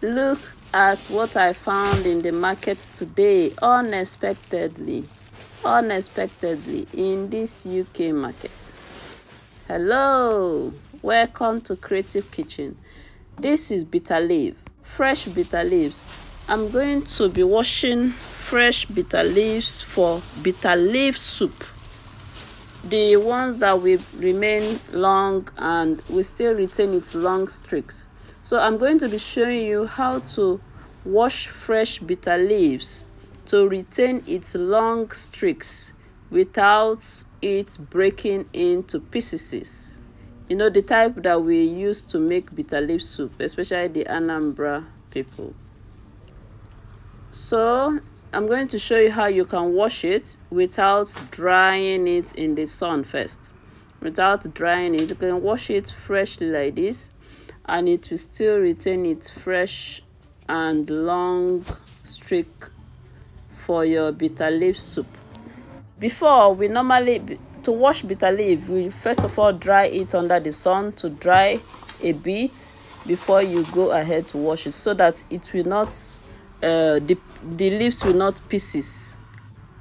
Look at what I found in the market today, unexpectedly in this UK market. Hello, welcome to Creative Kitchen. This is Bitterleaf, fresh bitter leaves. I'm going to be washing fresh bitter leaves for bitter leaf soup. The ones that will remain long and will still retain its long streaks. So I'm going to be showing you how to wash fresh bitter leaves to retain its long streaks without it breaking into pieces. You know, the type that we use to make bitter leaf soup, especially the Anambra people. So I'm going to show you how you can wash it without drying it in the sun first. Without drying it, you can wash it freshly like this, and it will still retain its fresh and long streak for your bitter leaf soup. Before, we normally, to wash bitter leaf, we first of all dry it under the sun to dry a bit before you go ahead to wash it, so that it will not the leaves will not pieces.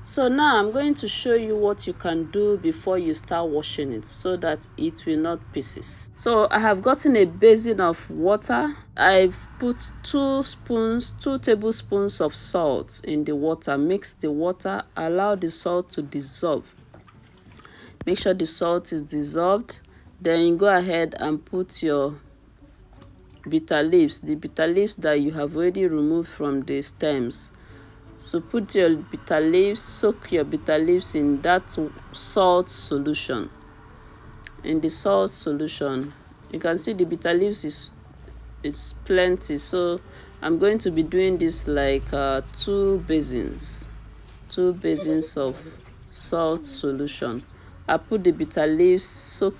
So now I'm going to show you what you can do before you start washing it so that it will not pieces. So I have gotten a basin of water. I've put 2 tablespoons of salt in the water. Mix the water, allow the salt to dissolve. Make sure the salt is dissolved. Then you go ahead and put your bitter leaves, the bitter leaves that you have already removed from the stems. So put your bitter leaves, soak your bitter leaves in that salt solution. In the salt solution, you can see the bitter leaves is plenty. So I'm going to be doing this like 2 basins of salt solution. I put the bitter leaves, soak,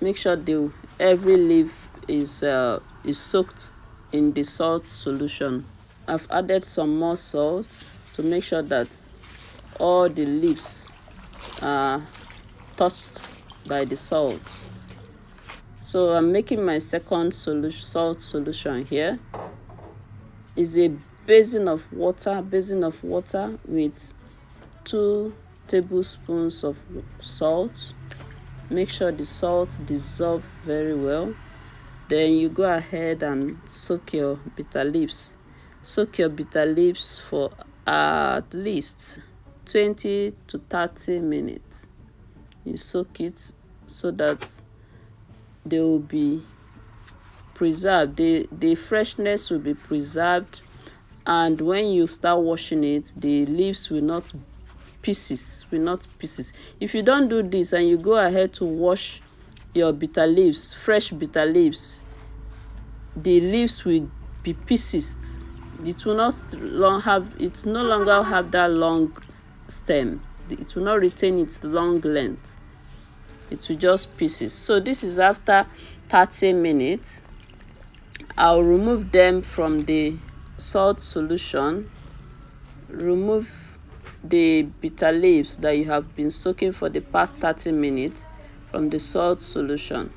make sure every leaf is soaked in the salt solution. I've added some more salt to make sure that all the leaves are touched by the salt. So I'm making my second salt solution here. It's a basin of water with 2 tablespoons of salt. Make sure the salt dissolves very well. Then you go ahead and soak your bitter leaves. Soak your bitter leaves for at least 20 to 30 minutes. You soak it so that they will be preserved. The freshness will be preserved, and when you start washing it, the leaves will not pieces. If you don't do this and you go ahead to wash your bitter leaves, fresh bitter leaves, the leaves will be pieces. It will no longer have that long stem. It will not retain its long length. It will just pieces. So this is after 30 minutes. I'll remove them from the salt solution. Remove the bitter leaves that you have been soaking for the past 30 minutes from the salt solution.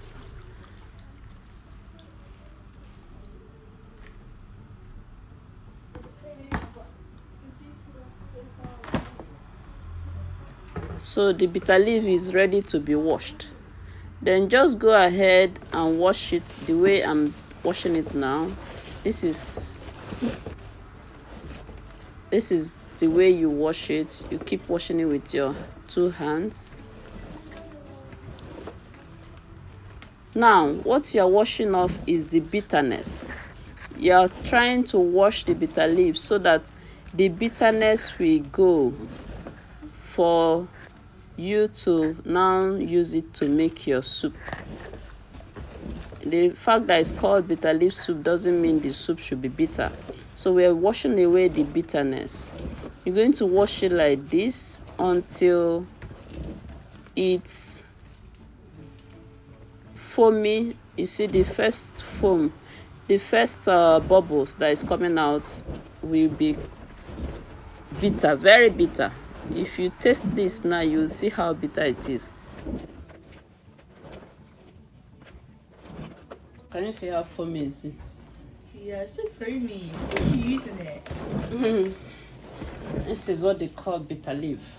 So the bitter leaf is ready to be washed. Then just go ahead and wash it the way I'm washing it now. This is the way you wash it. You keep washing it with your 2 hands. Now, what you're washing off is the bitterness. You're trying to wash the bitter leaf so that the bitterness will go, for you to now use it to make your soup. The fact that it's called bitter leaf soup doesn't mean the soup should be bitter. So we're washing away the bitterness. You're going to wash it like this until it's foamy. You see the first foam, the first bubbles that is coming out will be bitter, very bitter. If you taste this now, you'll see how bitter it is. Can you see how foamy it is? Yeah, it's so foamy. What are you using it? This is what they call bitter leaf.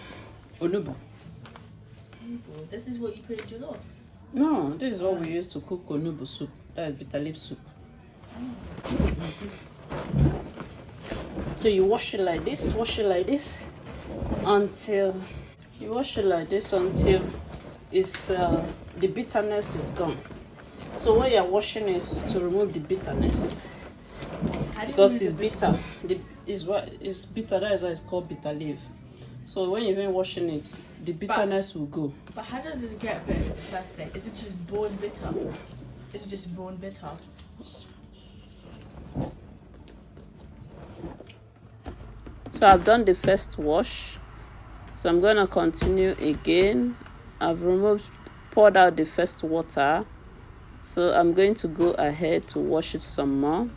Onubu. This is what you put in jollof? No, this is what we use to cook onubu soup. That is bitter leaf soup. So you wash it like this, until it's the bitterness is gone. So when you're washing is to remove the bitterness, because it's bitter. It's bitter. That is why it's called bitter leaf. So when you're even washing it, the bitterness will go. But how does it get bitter in the first place? Is it just born bitter? Is it just born bitter? So I've done the first wash. So I'm gonna continue again. I've poured out the first water. So I'm going to go ahead to wash it some more.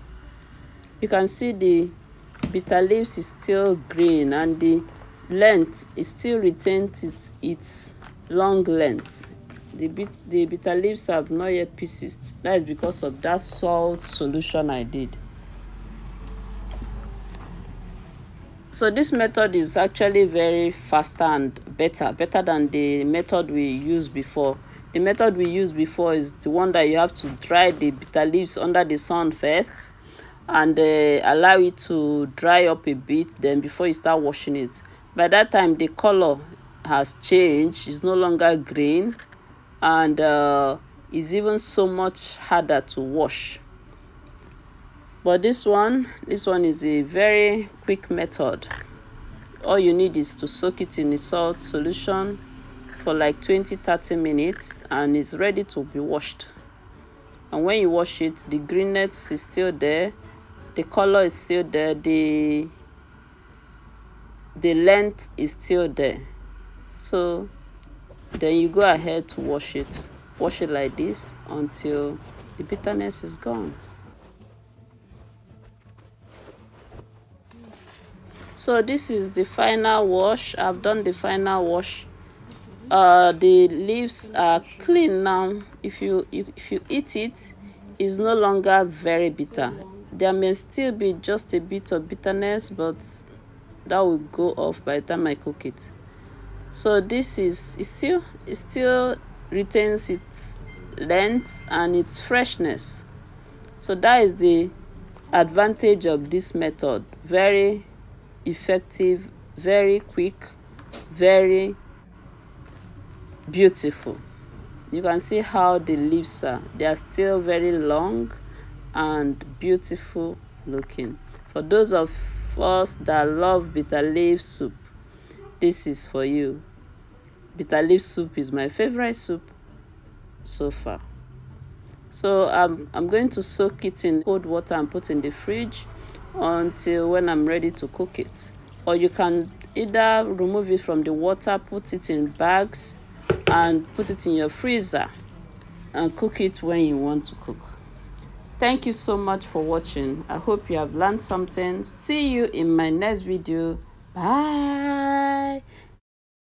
You can see the bitter leaves is still green and the length is still retains its long length. The bitter leaves have not yet persisted. That is because of that salt solution I did. So this method is actually very faster and better than the method we used before. The method we used before is the one that you have to dry the bitter leaves under the sun first and allow it to dry up a bit, then before you start washing it. By that time the color has changed, it's no longer green, and is even so much harder to wash. But this one is a very quick method. All you need is to soak it in a salt solution for like 20-30 minutes and it's ready to be washed. And when you wash it, the greenness is still there, the color is still there, the length is still there. So then you go ahead to wash it like this until the bitterness is gone. So this is the final wash. I've done the final wash. The leaves are clean now. If you eat it, it's no longer very bitter. There may still be just a bit of bitterness, but that will go off by the time I cook it. So this it still retains its length and its freshness. So that is the advantage of this method. Very effective, very quick, very beautiful. You can see how the leaves are. They are still very long and beautiful looking. For those of us that love bitter leaf soup, this is for you. Bitter leaf soup is my favorite soup so far. So I'm going to soak it in cold water and put in the fridge until when I'm ready to cook it. Or you can either remove it from the water, put it in bags and put it in your freezer and cook it when you want to cook. Thank you so much for watching. I hope you have learned something. See you in my next video. Bye.